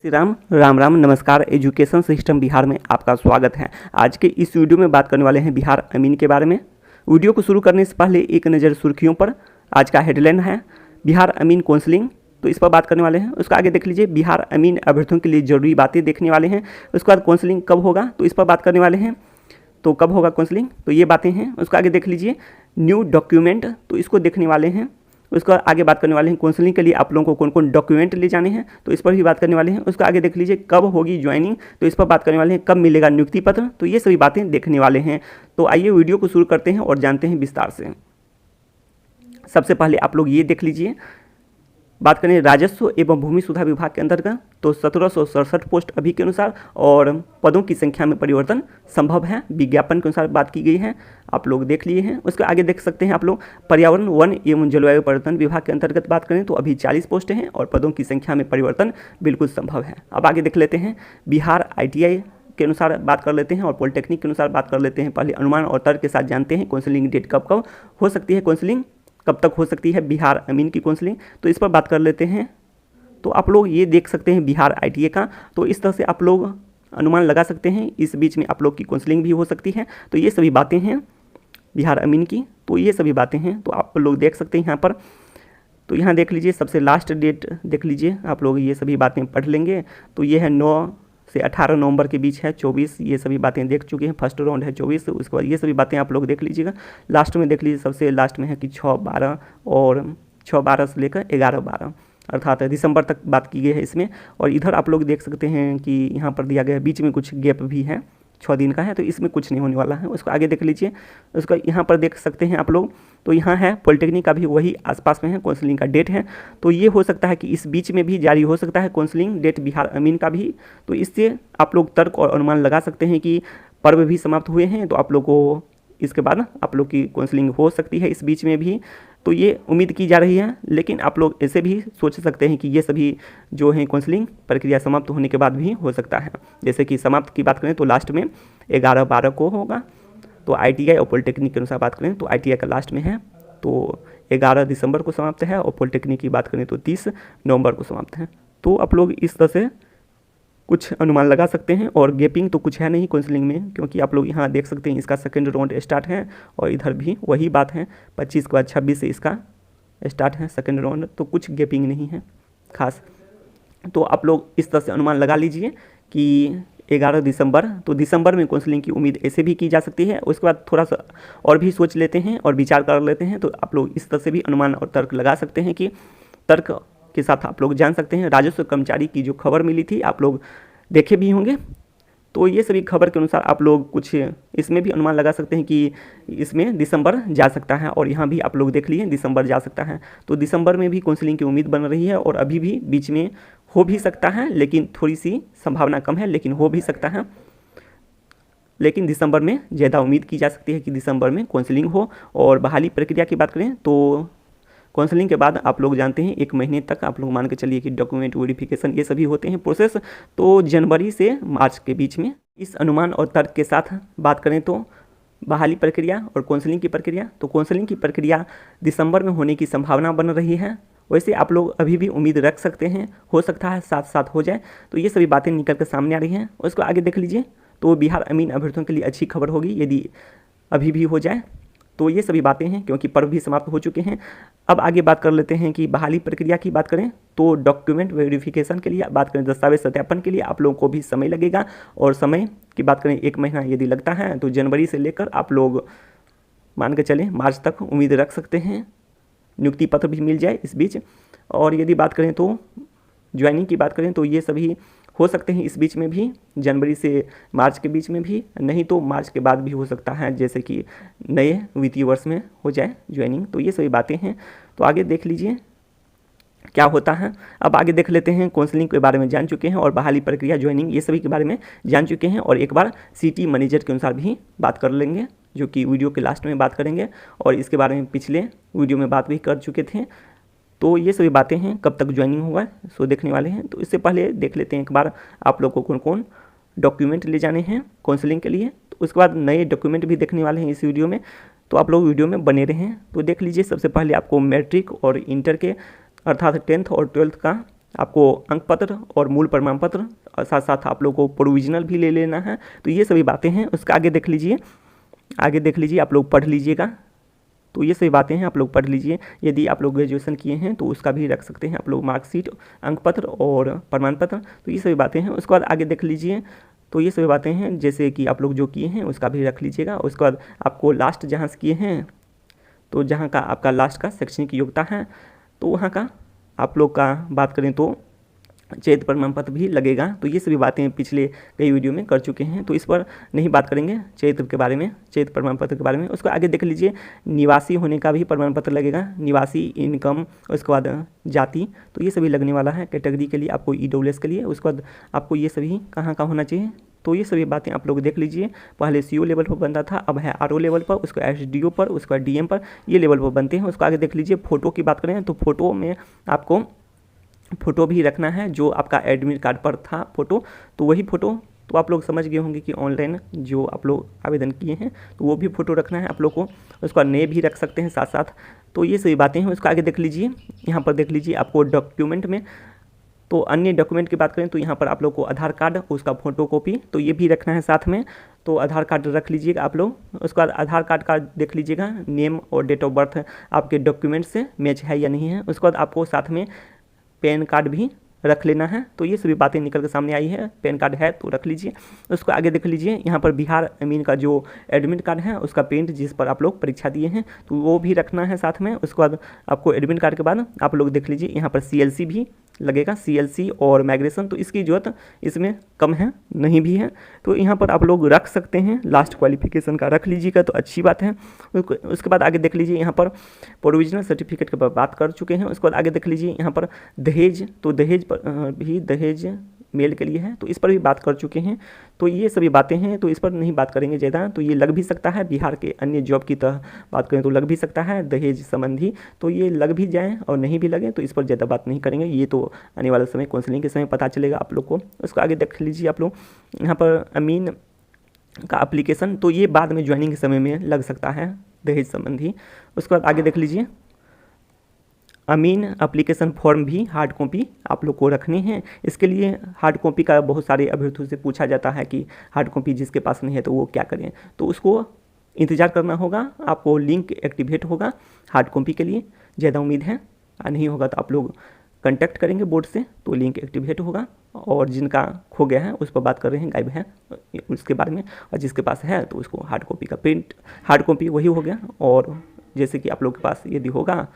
श्री राम राम राम नमस्कार। Education system Bihar में आपका स्वागत है। आज के इस वीडियो में बात करने वाले हैं बिहार अमीन के बारे में। वीडियो को शुरू करने से पहले एक नज़र सुर्खियों पर। आज का हेडलाइन है बिहार अमीन काउंसलिंग, तो इस पर बात करने वाले हैं। उसका आगे देख लीजिए, बिहार अमीन अभ्यर्थियों के लिए जरूरी बातें देखने वाले हैं। उसके बाद काउंसलिंग कब होगा, तो इस पर बात करने वाले हैं। तो कब होगा काउंसलिंग, तो ये बातें हैं। उसका आगे देख लीजिए न्यू डॉक्यूमेंट, तो इसको देखने वाले हैं। उसका आगे बात करने वाले हैं काउंसलिंग के लिए आप लोगों को कौन कौन डॉक्यूमेंट ले जाने हैं, तो इस पर भी बात करने वाले हैं। उसका आगे देख लीजिए कब होगी ज्वाइनिंग, तो इस पर बात करने वाले हैं। कब मिलेगा नियुक्ति पत्र, तो ये सभी बातें देखने वाले हैं। तो आइए वीडियो को शुरू करते हैं और जानते हैं विस्तार से। सबसे पहले आप लोग ये देख लीजिए, बात करें राजस्व एवं भूमि सुधार विभाग के अंतर्गत, तो 1767 पोस्ट अभी के अनुसार और पदों की संख्या में परिवर्तन संभव है, विज्ञापन के अनुसार बात की गई है। आप लोग देख लिए हैं। उसके आगे देख सकते हैं आप लोग पर्यावरण वन एवं जलवायु परिवर्तन विभाग के अंतर्गत बात करें तो अभी 40 पोस्ट हैं और पदों की संख्या में परिवर्तन बिल्कुल संभव है। अब आगे देख लेते हैं बिहार ITI के अनुसार बात कर लेते हैं और पॉलिटेक्निक के अनुसार बात कर लेते हैं। पहले अनुमान और तर्क के साथ जानते हैं काउंसलिंग डेट कब कब हो सकती है, काउंसलिंग कब तक हो सकती है बिहार अमीन की काउंसलिंग, तो इस पर बात कर लेते हैं। तो आप लोग ये देख सकते हैं बिहार ITI का, तो इस तरह से आप लोग अनुमान लगा सकते हैं। इस बीच में आप लोग की काउंसलिंग भी हो सकती है। तो ये सभी बातें हैं बिहार अमीन की, तो ये सभी बातें हैं। तो आप लोग देख सकते हैं यहाँ पर, तो यहाँ देख लीजिए सबसे लास्ट डेट देख लीजिए, आप लोग ये सभी बातें पढ़ लेंगे। तो ये है 9 से 18 नवंबर के बीच है, 24 ये सभी बातें देख चुके हैं। फर्स्ट राउंड है 24, उसके बाद ये सभी बातें आप लोग देख लीजिएगा। लास्ट में देख लीजिए, सबसे लास्ट में है कि 6/12 और 6/12 से लेकर 11/12 अर्थात दिसंबर तक बात की गई है इसमें। और इधर आप लोग देख सकते हैं कि यहाँ पर दिया गया है, बीच में कुछ गैप भी है, 6 दिन का है, तो इसमें कुछ नहीं होने वाला है। उसको आगे देख लीजिए, उसका यहाँ पर देख सकते हैं आप लोग, तो यहाँ है पॉलिटेक्निक का भी वही आसपास में है, काउंसलिंग का डेट है। तो ये हो सकता है कि इस बीच में भी जारी हो सकता है काउंसलिंग डेट बिहार अमीन का भी। तो इससे आप लोग तर्क और अनुमान लगा सकते हैं कि पर्व भी समाप्त हुए हैं, तो आप लोग को इसके बाद आप लोग की काउंसलिंग हो सकती है इस बीच में भी। तो ये उम्मीद की जा रही है, लेकिन आप लोग ऐसे भी सोच सकते हैं कि ये सभी जो है काउंसलिंग प्रक्रिया समाप्त होने के बाद भी हो सकता है। जैसे कि समाप्त की बात करें तो लास्ट में 11/12 को होगा। तो ITI और पॉलिटेक्निक के अनुसार बात करें तो ITI का लास्ट में है, तो 11 दिसंबर को समाप्त है, और पॉलिटेक्निक की बात करें तो 30 नवंबर को समाप्त है। तो आप लोग इस तरह से कुछ अनुमान लगा सकते हैं। और गैपिंग तो कुछ है नहीं काउंसलिंग में, क्योंकि आप लोग यहाँ देख सकते हैं इसका सेकेंड राउंड स्टार्ट है, और इधर भी वही बात है, 25 के बाद 26 से इसका स्टार्ट है सेकेंड राउंड। तो कुछ गैपिंग नहीं है खास। तो आप लोग इस तरह से अनुमान लगा लीजिए कि 11 दिसंबर, तो दिसंबर में काउंसलिंग की उम्मीद ऐसे भी की जा सकती है। उसके बाद थोड़ा सा और भी सोच लेते हैं और विचार कर लेते हैं, तो आप लोग इस तरह से भी अनुमान और तर्क लगा सकते हैं कि तर्क के साथ आप लोग जान सकते हैं। राजस्व कर्मचारी की जो खबर मिली थी आप लोग देखे भी होंगे, तो ये सभी खबर के अनुसार आप लोग कुछ इसमें भी अनुमान लगा सकते हैं कि इसमें दिसंबर जा सकता है। और यहाँ भी आप लोग देख लिए दिसंबर जा सकता है, तो दिसंबर में भी काउंसलिंग की उम्मीद बन रही है। और अभी भी बीच में हो भी सकता है, लेकिन थोड़ी सी संभावना कम है, लेकिन हो भी सकता है। लेकिन दिसंबर में ज़्यादा उम्मीद की जा सकती है कि दिसंबर में काउंसलिंग हो। और बहाली प्रक्रिया की बात करें तो काउंसलिंग के बाद आप लोग जानते हैं 1 महीने तक आप लोग मान के चलिए कि डॉक्यूमेंट वेरिफिकेशन ये सभी होते हैं प्रोसेस। तो जनवरी से मार्च के बीच में इस अनुमान और तर्क के साथ बात करें तो बहाली प्रक्रिया और काउंसलिंग की प्रक्रिया, तो काउंसलिंग की प्रक्रिया दिसंबर में होने की संभावना बन रही है। वैसे आप लोग अभी भी उम्मीद रख सकते हैं, हो सकता है साथ साथ हो जाए। तो ये सभी बातें निकल कर सामने आ रही हैं। उसको आगे देख लीजिए, तो बिहार अमीन अभ्यर्थियों के लिए अच्छी खबर होगी यदि अभी भी हो जाए। तो ये सभी बातें हैं, क्योंकि पर्व भी समाप्त हो चुके हैं। अब आगे बात कर लेते हैं कि बहाली प्रक्रिया की बात करें तो डॉक्यूमेंट वेरिफिकेशन के लिए बात करें, दस्तावेज सत्यापन के लिए आप लोगों को भी समय लगेगा। और समय की बात करें 1 महीना यदि लगता है, तो जनवरी से लेकर आप लोग मान के चलें मार्च तक उम्मीद रख सकते हैं नियुक्ति पत्र भी मिल जाए इस बीच। और यदि बात करें तो ज्वाइनिंग की बात करें तो ये सभी हो सकते हैं इस बीच में भी, जनवरी से मार्च के बीच में भी, नहीं तो मार्च के बाद भी हो सकता है, जैसे कि नए वित्तीय वर्ष में हो जाए ज्वाइनिंग। तो ये सभी बातें हैं। तो आगे देख लीजिए क्या होता है। अब आगे देख लेते हैं, काउंसलिंग के बारे में जान चुके हैं और बहाली प्रक्रिया ज्वाइनिंग ये सभी के बारे में जान चुके हैं। और एक बार सिटी मैनेजर के अनुसार भी बात कर लेंगे, जो कि वीडियो के लास्ट में बात करेंगे। और इसके बारे में पिछले वीडियो में बात भी कर चुके थे। तो ये सभी बातें हैं, कब तक ज्वाइनिंग होगा सो देखने वाले हैं। तो इससे पहले देख लेते हैं एक बार आप लोग को कौन कौन डॉक्यूमेंट ले जाने हैं काउंसलिंग के लिए। तो उसके बाद नए डॉक्यूमेंट भी देखने वाले हैं इस वीडियो में, तो आप लोग वीडियो में बने रहें। तो देख लीजिए, सबसे पहले आपको मैट्रिक और इंटर के अर्थात 10th और 12th का आपको अंक पत्र और मूल प्रमाण पत्र और साथ साथ आप लोग को प्रोविजनल भी ले लेना है। तो ये सभी बातें हैं। उसका आगे देख लीजिए, आप लोग पढ़ लीजिएगा। तो ये सभी बातें हैं, आप लोग पढ़ लीजिए। यदि आप लोग ग्रेजुएशन किए हैं तो उसका भी रख सकते हैं आप लोग, मार्कशीट, अंक पत्र और प्रमाण पत्र। तो ये सभी बातें हैं। उसके बाद आगे देख लीजिए, तो ये सभी बातें हैं जैसे कि आप लोग जो किए हैं उसका भी रख लीजिएगा। उसके बाद आपको लास्ट जहाँ से किए हैं, तो जहाँ का आपका लास्ट का शैक्षणिक योग्यता है, तो वहाँ का आप लोग का बात करें तो चयनित प्रमाण पत्र भी लगेगा। तो ये सभी बातें पिछले कई वीडियो में कर चुके हैं, तो इस पर नहीं बात करेंगे चयनित के बारे में, चयनित प्रमाण पत्र के बारे में। उसको आगे देख लीजिए, निवासी होने का भी प्रमाण पत्र लगेगा, निवासी, इनकम, उसके बाद जाति, तो ये सभी लगने वाला है कैटेगरी के लिए, आपको EWS के लिए। उसके बाद आपको ये सभी कहाँ का होना चाहिए, तो ये सभी बातें आप लोग देख लीजिए। पहले CO लेवल पर बनता था, अब है RO लेवल पर, उसको SDO पर, उसके बाद DM पर, ये लेवल पर बनते हैं। उसको आगे देख लीजिए। फ़ोटो की बात करें तो फ़ोटो में आपको फ़ोटो भी रखना है, जो आपका एडमिट कार्ड पर था फ़ोटो, तो वही फ़ोटो, तो आप लोग समझ गए होंगे कि ऑनलाइन जो आप लोग आवेदन किए हैं तो वो भी फ़ोटो रखना है आप लोग को। उसका ने भी रख सकते हैं साथ साथ। तो ये सभी बातें हैं। उसका आगे देख लीजिए, यहाँ पर देख लीजिए आपको डॉक्यूमेंट में, तो अन्य डॉक्यूमेंट की बात करें तो यहाँ पर आप लोग को आधार कार्ड, उसका फ़ोटोकॉपी, तो ये भी रखना है साथ में। तो आधार कार्ड रख लीजिएगा आप लोग। उसके बाद आधार कार्ड का देख लीजिएगा, नेम और डेट ऑफ बर्थ आपके डॉक्यूमेंट से मैच है या नहीं है। उसके बाद आपको साथ में पैन कार्ड भी रख लेना है। तो ये सभी बातें निकल के सामने आई है। पैन कार्ड है तो रख लीजिए। उसको आगे देख लीजिए, यहाँ पर बिहार अमीन का जो एडमिट कार्ड है उसका प्रिंट, जिस पर आप लोग परीक्षा दिए हैं, तो वो भी रखना है साथ में। उसके बाद आपको एडमिट कार्ड के बाद आप लोग देख लीजिए, यहाँ पर CLC भी लगेगा, CLC और माइग्रेशन, तो इसकी ज़रूरत इसमें कम है, नहीं भी है, तो यहाँ पर आप लोग रख सकते हैं। लास्ट क्वालिफिकेशन का रख लीजिएगा तो अच्छी बात है। उसके बाद आगे देख लीजिए, यहाँ पर प्रोविजनल सर्टिफिकेट की बात कर चुके हैं। उसके बाद आगे देख लीजिए, यहाँ पर दहेज, तो दहेज पर भी, दहेज मेल के लिए है, तो इस पर भी बात कर चुके हैं। तो ये सभी बातें हैं, तो इस पर नहीं बात करेंगे ज़्यादा। तो ये लग भी सकता है, बिहार के अन्य जॉब की तरह बात करें तो लग भी सकता है दहेज संबंधी, तो ये लग भी जाए और नहीं भी लगे, तो इस पर ज़्यादा बात नहीं करेंगे। ये तो आने वाला समय, काउंसलिंग के समय पता चलेगा आप लोग को। उसको आगे देख लीजिए आप लोग, यहाँ पर अमीन का एप्लीकेशन, तो ये बाद में ज्वाइनिंग के समय में लग सकता है दहेज संबंधी। उसके बाद आगे देख लीजिए, अमीन एप्लीकेशन फॉर्म भी हार्ड कॉपी आप लोग को रखनी है। इसके लिए हार्ड कॉपी का बहुत सारे अभ्यर्थियों से पूछा जाता है कि हार्ड कॉपी जिसके पास नहीं है तो वो क्या करें, तो उसको इंतज़ार करना होगा। आपको लिंक एक्टिवेट होगा हार्ड कॉपी के लिए, ज़्यादा उम्मीद है, नहीं होगा तो आप लोग कांटेक्ट करेंगे बोर्ड से, तो लिंक एक्टिवेट होगा। और जिनका खो गया है उस पर बात कर रहे हैं, गायब है उसके बारे में, और जिसके पास है तो उसको हार्ड कॉपी का प्रिंट, हार्ड कॉपी वही हो गया। और जैसे कि आप लोग के पास यदि होगा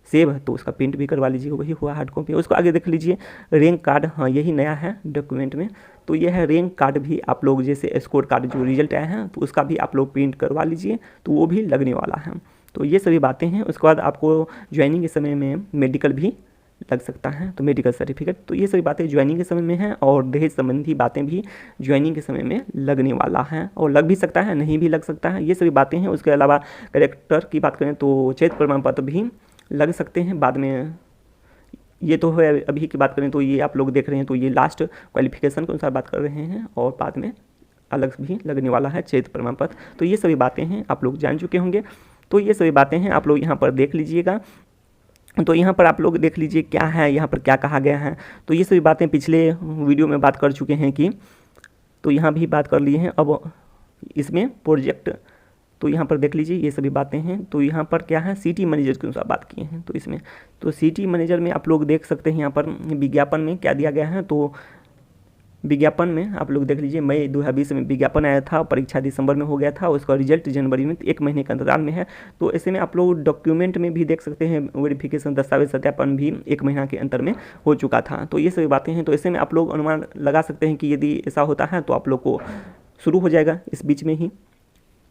सेव तो उसका प्रिंट भी करवा लीजिए, वही हुआ हार्ड कॉपी। उसको आगे देख लीजिए, रैंक कार्ड, हाँ यही नया है डॉक्यूमेंट में, तो यह है रैंक कार्ड भी आप लोग, जैसे स्कोर कार्ड जो रिजल्ट आया है तो उसका भी आप लोग प्रिंट करवा लीजिए, तो वो भी लगने वाला है। तो ये सभी बातें हैं। उसके बाद आपको ज्वाइनिंग के समय में मेडिकल भी लग सकता है, तो मेडिकल सर्टिफिकेट, तो ये सभी बातें ज्वाइनिंग के समय में हैं। और दहेज संबंधी बातें भी ज्वाइनिंग के समय में लगने वाला है, और लग भी सकता है, नहीं भी लग सकता है, ये सभी बातें हैं। उसके अलावा कैरेक्टर की बात करें तो चयनित प्रमाण पत्र भी लग सकते हैं बाद में। ये तो है, अभी की बात करें तो ये आप लोग देख रहे हैं, तो ये लास्ट क्वालिफिकेशन के अनुसार बात कर रहे हैं, और बाद में अलग भी लगने वाला है चयनित प्रमाण पत्र। तो ये सभी बातें हैं, आप लोग जान चुके होंगे। तो ये सभी बातें हैं, आप लोग यहाँ पर देख लीजिएगा। तो यहाँ पर आप लोग देख लीजिए क्या है, यहाँ पर क्या कहा गया है। तो ये सभी बातें पिछले वीडियो में बात कर चुके हैं कि, तो यहाँ भी बात कर लिए हैं। अब इसमें प्रोजेक्ट, तो यहाँ पर देख लीजिए ये सभी बातें हैं। तो यहाँ पर क्या है, सिटी मैनेजर के अनुसार बात किए हैं। तो इसमें तो सिटी मैनेजर में आप लोग देख सकते हैं, यहाँ पर विज्ञापन में क्या दिया गया है। तो विज्ञापन में आप लोग देख लीजिए, मई 2020 में विज्ञापन आया था, परीक्षा दिसंबर में हो गया था, उसका रिजल्ट जनवरी में, 1 महीने के अंतराल में है। तो ऐसे में आप लोग डॉक्यूमेंट में भी देख सकते हैं, वेरिफिकेशन दस्तावेज सत्यापन भी 1 महीना के अंतर में हो चुका था। तो ये सभी बातें हैं। तो ऐसे में आप लोग अनुमान लगा सकते हैं कि यदि ऐसा होता है तो आप लोग को शुरू हो जाएगा इस बीच में ही।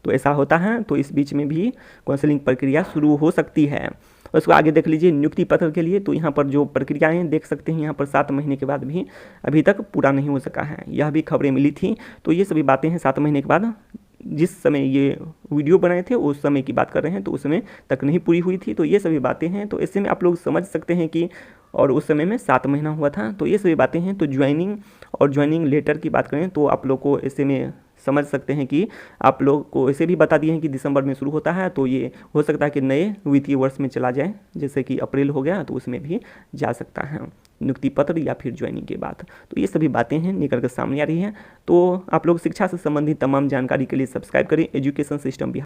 तो ऐसा होता है तो इस बीच में भी काउंसलिंग प्रक्रिया शुरू हो सकती है। उसको आगे देख लीजिए, नियुक्ति पत्र के लिए, तो यहाँ पर जो प्रक्रियाएं देख सकते हैं, यहाँ पर 7 महीने के बाद भी अभी तक पूरा नहीं हो सका है, यह भी खबरें मिली थी। तो ये सभी बातें हैं 7 महीने के बाद, जिस समय ये वीडियो बनाए थे उस समय की बात कर रहे हैं, तो उस समय तक नहीं पूरी हुई थी। तो ये सभी बातें हैं। तो ऐसे में आप लोग समझ सकते हैं कि, और उस समय में 7 महीना हुआ था। तो ये सभी बातें हैं। तो ज्वाइनिंग और ज्वाइनिंग लेटर की बात करें तो आप लोग को ऐसे में समझ सकते हैं कि आप लोग को ऐसे भी बता दिए हैं कि दिसंबर में शुरू होता है, तो ये हो सकता है कि नए वित्तीय वर्ष में चला जाए, जैसे कि अप्रैल हो गया तो उसमें भी जा सकता है नियुक्ति पत्र या फिर ज्वाइनिंग के बाद। तो ये सभी बातें हैं निकल कर सामने आ रही हैं। तो आप लोग शिक्षा से संबंधित तमाम जानकारी के लिए सब्सक्राइब करें एजुकेशन सिस्टम बिहार।